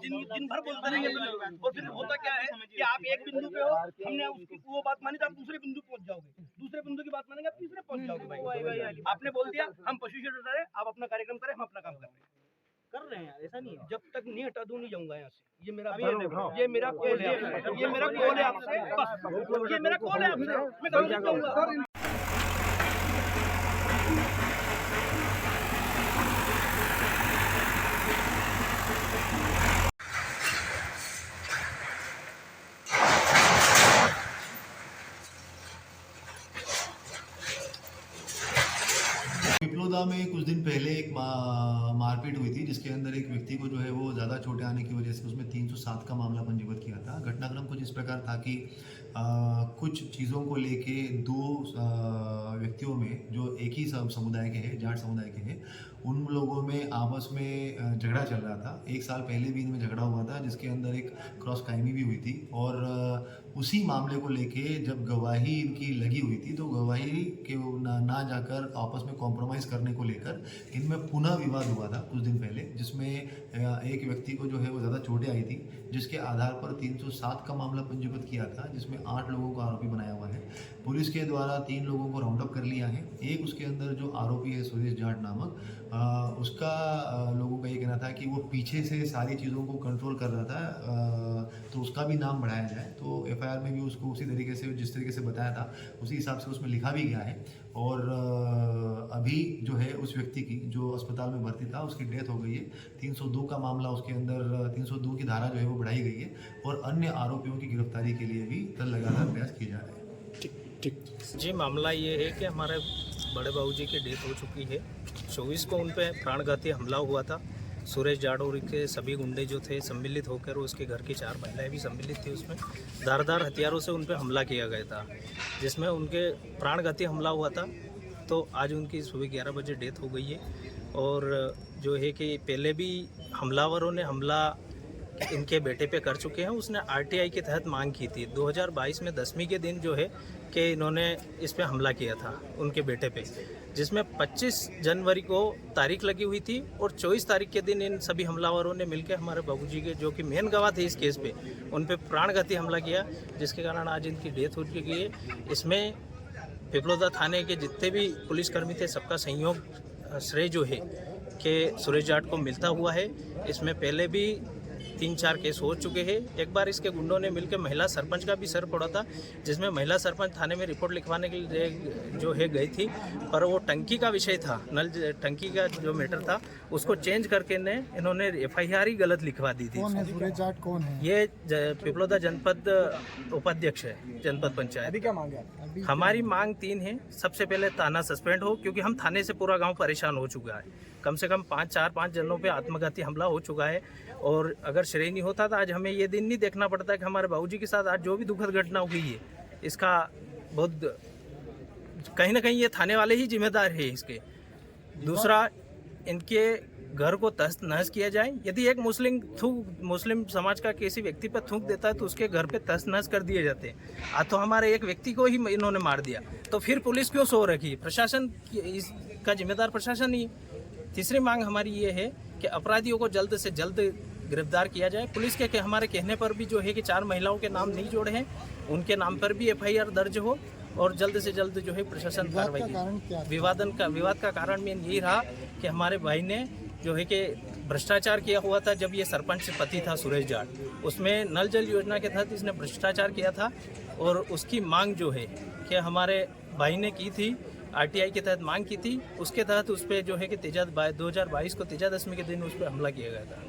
दिन भर बोलते रहेंगे और फिर होता क्या है कि आप एक बिंदु पे हो, हमने उसकी वो बात मानी तो आप दूसरे बिंदु पहुंच जाओगे, दूसरे बिंदु की बात मानेंगे आप तीसरे पहुंच जाओगे। भाई आपने बोल दिया हम पशु शेड हटा रहे, आप अपना कार्यक्रम करें, हम अपना काम कर रहे हैं यार, ऐसा नहीं है। जब तक नहीं हटा दूं नहीं जाऊंगा यहाँ से। ये मेरा कॉल है, ये मेरा कॉल है आपसे, ये मेरा कॉल है आपसे, बस ये मेरा कॉल है आपसे, मैं कहीं नहीं जाऊंगा। पिपलोदा में कुछ दिन पहले एक मारपीट हुई थी, जिसके अंदर एक व्यक्ति को जो है वो ज़्यादा चोटें आने की वजह से उसमें 307 का मामला पंजीबद्ध किया था। घटनाक्रम कुछ इस प्रकार था कि कुछ चीज़ों को लेके दो व्यक्तियों में जो एक ही समुदाय के हैं, जाट समुदाय के हैं, उन लोगों में आपस में झगड़ा चल रहा था। एक साल पहले भी इनमें झगड़ा हुआ था, जिसके अंदर एक क्रॉस कायमी भी हुई थी। और उसी मामले को लेके जब गवाही इनकी लगी हुई थी तो गवाही के ना जाकर आपस में कॉम्प्रोमाइज़ करने को लेकर इनमें पुनः विवाद हुआ था कुछ दिन पहले, जिसमें एक व्यक्ति को जो है वो ज़्यादा चोटें आई थी, जिसके आधार पर 307 का मामला पंजीबद्ध किया था, जिसमें 8 लोगों को आरोपी बनाया हुआ है। पुलिस के द्वारा 3 लोगों को राउंड अप कर लिया है। एक उसके अंदर जो आरोपी है सुरेश जाट नामक, उसका लोगों का ये कहना था कि वो पीछे से सारी चीज़ों को कंट्रोल कर रहा था, तो उसका भी नाम बढ़ाया जाए। तो एफआईआर में भी उसको उसी तरीके से, जिस तरीके से बताया था उसी हिसाब से उसमें लिखा भी गया है। और अभी जो है उस व्यक्ति की जो अस्पताल में भर्ती था उसकी डेथ हो गई है। 302 का मामला उसके अंदर 302 की धारा जो है वो बढ़ाई गई है और अन्य आरोपियों की गिरफ्तारी के लिए भी लगातार प्रयास किए जा रहे हैं। ठीक जी, मामला ये है कि हमारे बड़े बाबूजी की डेथ हो चुकी है। 24 को उन पर प्राणघाती हमला हुआ था। सुरेश जाडोरी के सभी गुंडे जो थे सम्मिलित होकर, उसके घर की 4 महिलाएं भी सम्मिलित थी, उसमें धारदार हथियारों से उन पर हमला किया गया था, जिसमें उनके प्राणघाती हमला हुआ था। तो आज उनकी सुबह 11 बजे डेथ हो गई है। और जो है कि पहले भी हमलावरों ने हमला इनके बेटे पे कर चुके हैं। उसने आरटीआई के तहत मांग की थी 2022 में 10वीं के दिन जो है कि इन्होंने इस पे हमला किया था उनके बेटे पे, जिसमें 25 जनवरी को तारीख लगी हुई थी और 24 तारीख के दिन इन सभी हमलावरों ने मिलकर हमारे बाबूजी के जो कि मेन गवाह थे इस केस पे, उन पे प्राणघाती हमला किया, जिसके कारण आज इनकी डेथ हो चुकी है। इसमें पिपलोदा थाने के जितने भी पुलिसकर्मी थे सबका सहयोग श्रेय जो है कि सुरेश जाट को मिलता हुआ है। इसमें पहले भी 3-4 केस हो चुके हैं। एक बार इसके गुंडों ने मिलकर महिला सरपंच का भी सर फोड़ा था, जिसमें महिला सरपंच थाने में रिपोर्ट लिखवाने के लिए जो है गई थी, पर वो टंकी का विषय था, नल टंकी का जो मैटर था उसको चेंज करके इन्होंने एफआईआर ही गलत लिखवा दी थी। कौन है सुरेश जाट? कौन है ये? पिपलोदा जनपद उपाध्यक्ष है जनपद पंचायत। अभी क्या मांग है? हमारी मांग 3 है। सबसे पहले थाना सस्पेंड हो, क्योंकि हम थाने से पूरा गांव परेशान हो चुका है। कम से कम 5 जनों पे आत्मघाती हमला हो चुका है और अगर श्रेय नहीं होता तो आज हमें ये दिन नहीं देखना पड़ता कि हमारे बाबूजी के साथ आज जो भी दुखद घटना हुई है, इसका बहुत कहीं ना कहीं ये थाने वाले ही जिम्मेदार है इसके। दूसरा, इनके घर को तहस नहस किया जाए। यदि एक मुस्लिम समाज का किसी व्यक्ति पर थूक देता है तो उसके घर पे तहस नहस कर दिए जाते हैं। आज तो हमारे एक व्यक्ति को ही इन्होंने मार दिया, तो फिर पुलिस क्यों सो रखी? प्रशासन इसका जिम्मेदार प्रशासन ही। तीसरी मांग हमारी ये है कि अपराधियों को जल्द से जल्द गिरफ्तार किया जाए। पुलिस के हमारे कहने पर भी जो है कि 4 महिलाओं के नाम नहीं जोड़े हैं, उनके नाम पर भी एफआईआर दर्ज हो और जल्द से जल्द जो है प्रशासन कार्रवाई करे। विवाद का कारण मेन यही रहा कि हमारे भाई ने जो है कि भ्रष्टाचार किया हुआ था। जब ये सरपंच पति था सुरेश जाट, उसमें नल जल योजना के तहत इसने भ्रष्टाचार किया था और उसकी मांग जो है कि हमारे भाई ने की थी, आरटीआई के तहत मांग की थी, उसके तहत उस पर जो है कि 2022 को 13 दशमी के दिन उस पर हमला किया गया था।